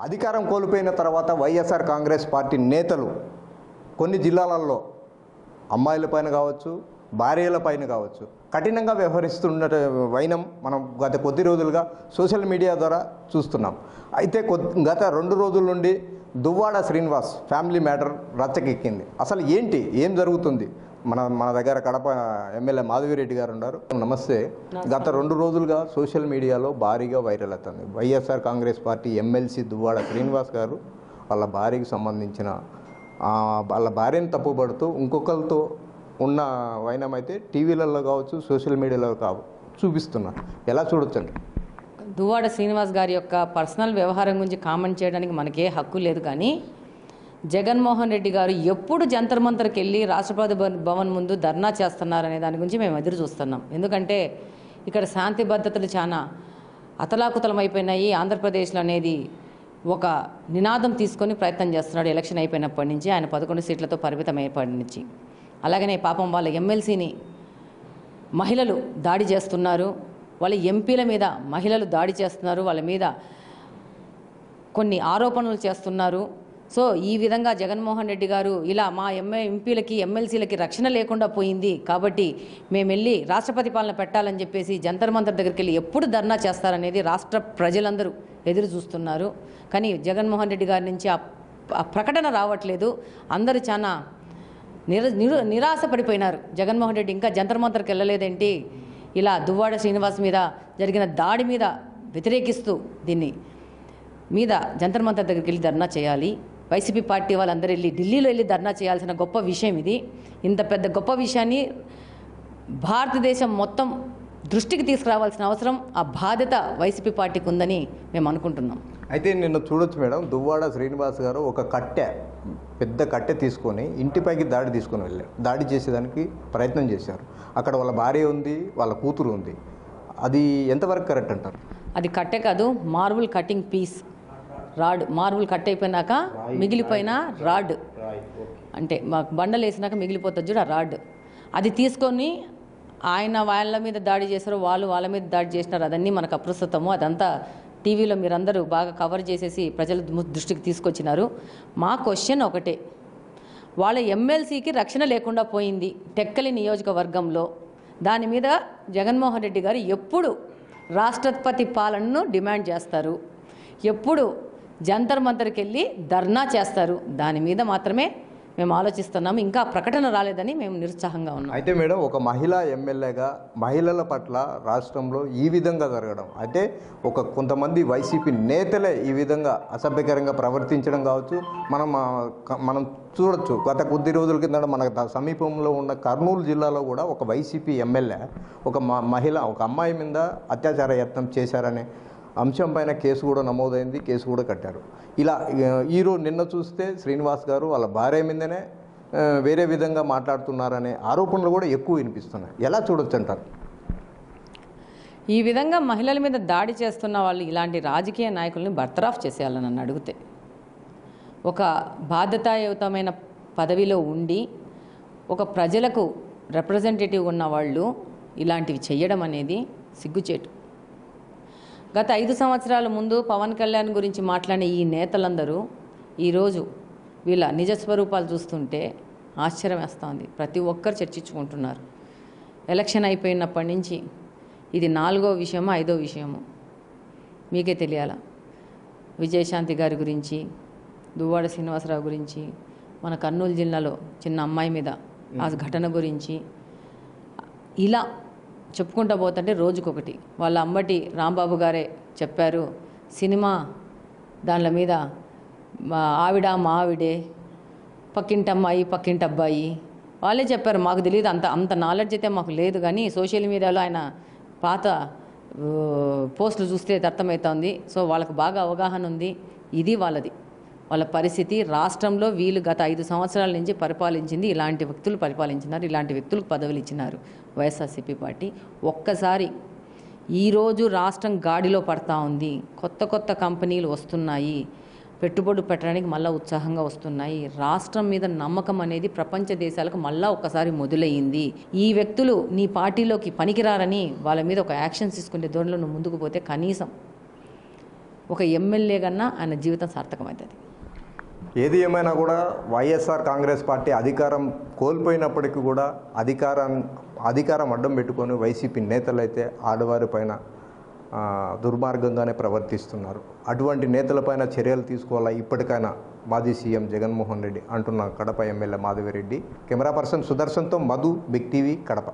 అధికారం కోల్పోయిన తర్వాత వైఎస్ఆర్ కాంగ్రెస్ పార్టీ నేతలు కొన్ని జిల్లాలలో అమ్మాయిలపైన కావచ్చు, భార్యలపైన కావచ్చు కఠినంగా వ్యవహరిస్తున్న వైనం మనం గత కొద్ది రోజులుగా సోషల్ మీడియా ద్వారా చూస్తున్నాం. అయితే గత 2 రోజుల నుండి దువ్వాడ శ్రీనివాస్ ఫ్యామిలీ మ్యాటర్ రచ్చకెక్కింది. అసలు ఏం జరుగుతుంది? మన దగ్గర కడప ఎమ్మెల్యే మాధవిరెడ్డి గారు ఉన్నారు. నమస్తే. గత 2 రోజులుగా సోషల్ మీడియాలో భారీగా వైరల్ అవుతుంది. వైఎస్ఆర్ కాంగ్రెస్ పార్టీ ఎమ్మెల్సీ దువ్వాడ శ్రీనివాస్ గారు వాళ్ళ భార్యకి సంబంధించిన వాళ్ళ భార్యను తప్పుపడుతూ ఇంకొకరితో ఉన్న వైనం అయితే టీవీలలో కావచ్చు, సోషల్ మీడియాలో చూపిస్తున్నారు. ఎలా చూడొచ్చండి? దువ్వాడ శ్రీనివాస్ గారి యొక్క పర్సనల్ వ్యవహారం గురించి కామెంట్ చేయడానికి మనకే హక్కు లేదు. కానీ జగన్మోహన్ రెడ్డి గారు ఎప్పుడు జంతర్ మంతర్కి వెళ్ళి రాష్ట్రపతి భవన్ ముందు ధర్నా చేస్తున్నారనే దాని గురించి మేము ఎదురు చూస్తున్నాం. ఎందుకంటే ఇక్కడ శాంతి భద్రతలు చాలా అతలాకుతలమైపోయినాయి. ఆంధ్రప్రదేశ్లో అనేది ఒక నినాదం తీసుకొని ప్రయత్నం చేస్తున్నాడు. ఎలక్షన్ అయిపోయినప్పటి నుంచి ఆయన 11 సీట్లతో పరిమితమైనప్పటి నుంచి. అలాగనే పాపం వాళ్ళ ఎమ్మెల్సీని మహిళలు దాడి చేస్తున్నారు, వాళ్ళ ఎంపీల మీద మహిళలు దాడి చేస్తున్నారు, వాళ్ళ మీద కొన్ని ఆరోపణలు చేస్తున్నారు. సో ఈ విధంగా జగన్మోహన్ రెడ్డి గారు ఇలా మా ఎంపీలకి ఎమ్మెల్సీలకి రక్షణ లేకుండా పోయింది కాబట్టి మేము వెళ్ళి రాష్ట్రపతి పాలన పెట్టాలని చెప్పేసి జంతర్ మంతర్ దగ్గరికి వెళ్ళి ఎప్పుడు ధర్నా చేస్తారనేది రాష్ట్ర ప్రజలందరూ ఎదురు చూస్తున్నారు. కానీ జగన్మోహన్ రెడ్డి గారి నుంచి ఆ ప్రకటన రావట్లేదు. అందరూ చాలా నిరాశపడిపోయినారు. జగన్మోహన్ రెడ్డి ఇంకా జంతర్ మంతర్కి వెళ్ళలేదేంటి, ఇలా దువ్వాడ శ్రీనివాస్ మీద జరిగిన దాడి మీద వ్యతిరేకిస్తూ దీన్ని మీద జంతర్ మంతర్ దగ్గరికి వెళ్ళి ధర్నా చేయాలి. వైసీపీ పార్టీ వాళ్ళందరూ ఢిల్లీలో వెళ్ళి ధర్నా చేయాల్సిన గొప్ప విషయం ఇది. ఇంత పెద్ద గొప్ప విషయాన్ని భారతదేశం మొత్తం దృష్టికి తీసుకురావాల్సిన అవసరం, ఆ బాధ్యత వైసీపీ పార్టీకి ఉందని మేము అనుకుంటున్నాం. అయితే నిన్న చూడొచ్చు మేడం, దువ్వాడ శ్రీనివాస్ గారు ఒక పెద్ద కట్టె తీసుకొని ఇంటిపైకి తీసుకొని వెళ్ళారు. దాడి చేసేదానికి ప్రయత్నం చేశారు. అక్కడ వాళ్ళ భార్య ఉంది, వాళ్ళ కూతురు ఉంది. అది ఎంతవరకు కరెక్ట్ అంటారు? అది కట్టె కాదు, marble cutting piece, rod. Marble cut అయిపోయినాక మిగిలిపోయిన రాడ్ అంటే మాకు బండలు వేసినాక మిగిలిపోతుంది చూడు, ఆ రాడ్. అది తీసుకొని ఆయన వాళ్ళ మీద దాడి చేశారు, వాళ్ళు వాళ్ళ మీద దాడి చేసినారు. అదన్నీ మనకు అప్రస్తుతము. అదంతా టీవీలో మీరందరూ బాగా కవర్ చేసేసి ప్రజల దృష్టికి తీసుకొచ్చినారు. మా క్వశ్చన్ ఒకటే, వాళ్ళ ఎమ్మెల్సీకి రక్షణ లేకుండా పోయింది టెక్కలి నియోజకవర్గంలో. దాని మీద జగన్మోహన్ రెడ్డి గారు ఎప్పుడు రాష్ట్రపతి పాలనను డిమాండ్ చేస్తారు, ఎప్పుడు జంతర్ మంతర్కి వెళ్ళి ధర్నా చేస్తారు? దాని మీద మాత్రమే మేము ఆలోచిస్తున్నాము. ఇంకా ప్రకటన రాలేదని మేము నిరుత్సాహంగా ఉన్నాం. అయితే మేడం, ఒక మహిళా ఎమ్మెల్యేగా మహిళల పట్ల రాష్ట్రంలో ఈ విధంగా జరగడం, అయితే కొంతమంది వైసీపీ నేతలే ఈ విధంగా అసభ్యకరంగా ప్రవర్తించడం కావచ్చు మనం చూడొచ్చు. గత కొద్ది రోజుల కింద మన సమీపంలో ఉన్న కర్నూలు జిల్లాలో కూడా ఒక వైసీపీ ఎమ్మెల్యే ఒక అమ్మాయి మీద అత్యాచార యత్నం చేశారనే అంశం పైన కేసు కూడా నమోదైంది, కేసు కూడా కట్టారు. ఇలా నిన్న చూస్తే శ్రీనివాస్ గారు వాళ్ళ భార్య మీదనే వేరే విధంగా మాట్లాడుతున్నారనే ఆరోపణలు కూడా ఎక్కువ వినిపిస్తున్నాయి. ఎలా చూడొచ్చు అంటారు? ఈ విధంగా మహిళల మీద దాడి చేస్తున్న వాళ్ళు ఇలాంటి రాజకీయ నాయకుల్ని బర్తరాఫ్ చేసేయాలని నన్ను అడిగితే, ఒక బాధ్యతాయుతమైన పదవిలో ఉండి ఒక ప్రజలకు రిప్రజెంటేటివ్ ఉన్న వాళ్ళు ఇలాంటివి చేయడం అనేది సిగ్గుచేటు. గత 5 సంవత్సరాల ముందు పవన్ కళ్యాణ్ గురించి మాట్లాడిన ఈ నేతలందరూ ఈరోజు వీళ్ళ నిజస్వరూపాలు చూస్తుంటే ఆశ్చర్యం వేస్తుంది. ప్రతి ఒక్కరు చర్చించుకుంటున్నారు. ఎలక్షన్ అయిపోయినప్పటి నుంచి ఇది 4వ విషయమో 5వ విషయమో మీకే తెలియాలా. విజయశాంతి గారి గురించి, దువ్వాడ శ్రీనివాసరావు గురించి, మన కర్నూలు జిల్లాలో చిన్న అమ్మాయి మీద ఆ ఘటన గురించి, ఇలా చెప్పుకుంటూ పోతుంటే రోజుకొకటి. వాళ్ళ అంబటి రాంబాబు గారే చెప్పారు, సినిమా దానిల మీద ఆవిడ మా ఆవిడే, పక్కింటి అమ్మాయి పక్కింటి అబ్బాయి, వాళ్ళే చెప్పారు. మాకు తెలియదు, అంత నాలెడ్జ్ అయితే మాకు లేదు. కానీ సోషల్ మీడియాలో ఆయన పాత పోస్టులు చూస్తే అర్థమవుతుంది. సో వాళ్ళకు బాగా అవగాహన ఉంది. ఇది వాళ్ళ పరిస్థితి. రాష్ట్రంలో వీళ్ళు గత 5 సంవత్సరాల నుంచి పరిపాలించింది ఇలాంటి వ్యక్తులు పరిపాలించినారు, ఇలాంటి వ్యక్తులకు పదవులు ఇచ్చినారు వైఎస్ఆర్సీపీ పార్టీ. ఒక్కసారి ఈరోజు రాష్ట్రం గాడిలో పడతా ఉంది. కొత్త కంపెనీలు వస్తున్నాయి, పెట్టుబడులు పెట్టడానికి మళ్ళీ ఉత్సాహంగా వస్తున్నాయి. రాష్ట్రం మీద నమ్మకం అనేది ప్రపంచ దేశాలకు మళ్ళీ ఒకసారి మొదలయ్యింది. ఈ వ్యక్తులు నీ పార్టీలోకి పనికిరారని వాళ్ళ మీద ఒక యాక్షన్స్ తీసుకునే ధోరణిలో నువ్వు ముందుకు పోతే కనీసం ఒక ఎమ్మెల్యే కన్నా ఆయన జీవితం సార్థకమవుతుంది. ఏది ఏమైనా కూడా వైఎస్ఆర్ కాంగ్రెస్ పార్టీ అధికారం కోల్పోయినప్పటికీ కూడా అధికారం అడ్డం పెట్టుకొని వైసీపీ నేతలైతే ఆడవారి పైన దుర్మార్గంగానే ప్రవర్తిస్తున్నారు. అటువంటి నేతలపైన చర్యలు తీసుకోవాలా ఇప్పటికైనా మాజీ సీఎం జగన్మోహన్ రెడ్డి అంటున్న Kadapa MLA Madhavireddy. Camera person సుదర్శన్తో మధు, బిగ్ టీవీ, కడప.